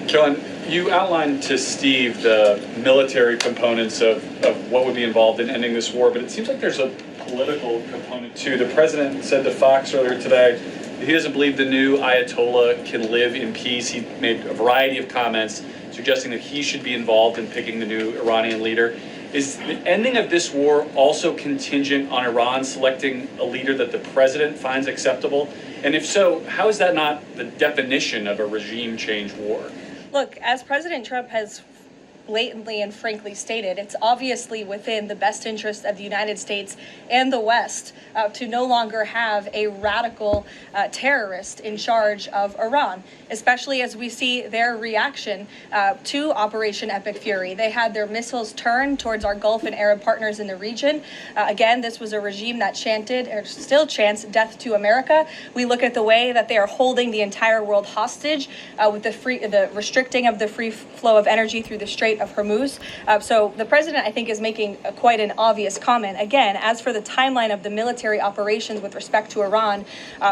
Karoline, you outlined to Steve the military components of what would be involved in ending this war, but it seems like there's a political component too. The president said to Fox earlier today that he doesn't believe the new Ayatollah can live in peace. He made a variety of comments suggesting that he should be involved in picking the new Iranian leader. Is the ending of this war also contingent on Iran selecting a leader that the president finds acceptable? And if so, how is that not the definition of a regime change war? Look, as President Trump has blatantly and frankly stated, it's obviously within the best interest of the United States and the West to no longer have a radical terrorist in charge of Iran, especially as we see their reaction to Operation Epic Fury. They had their missiles turned towards our Gulf and Arab partners in the region. Again, this was a regime that chanted, or still chants, death to America. We look at the way that they are holding the entire world hostage with the restricting of the free flow of energy through the Strait of Hormuz. So the president, I think, is making quite an obvious comment. Again, as for the timeline of the military operations with respect to Iran,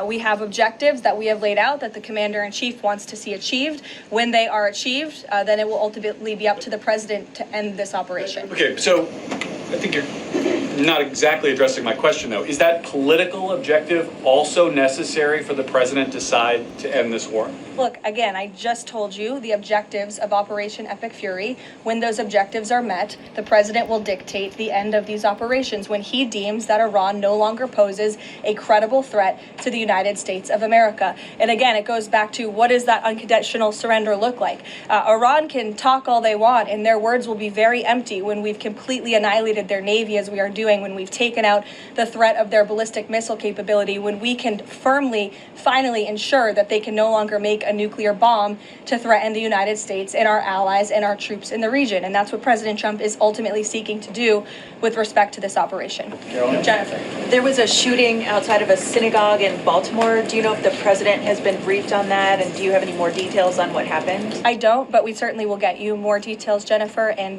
we have objectives that we have laid out that the commander-in-chief wants to see achieved. When they are achieved, then it will ultimately be up to the president to end this operation. Okay, so I think you're not exactly addressing my question, though. Is that political objective also necessary for the president to decide to end this war? Look, again, I just told you the objectives of Operation Epic Fury. When those objectives are met, the president will dictate the end of these operations when he deems that Iran no longer poses a credible threat to the United States of America. And again, it goes back to what does that unconditional surrender look like? Iran can talk all they want, and their words will be very empty when we've completely annihilated their navy, as we are doing, when we've taken out the threat of their ballistic missile capability, when we can firmly, finally ensure that they can no longer make a nuclear bomb to threaten the United States and our allies and our troops in the region. And that's what President Trump is ultimately seeking to do with respect to this operation. Karoline? Jennifer. There was a shooting outside of a synagogue in Baltimore. Do you know if the president has been briefed on that? And do you have any more details on what happened? I don't, but we certainly will get you more details, Jennifer. And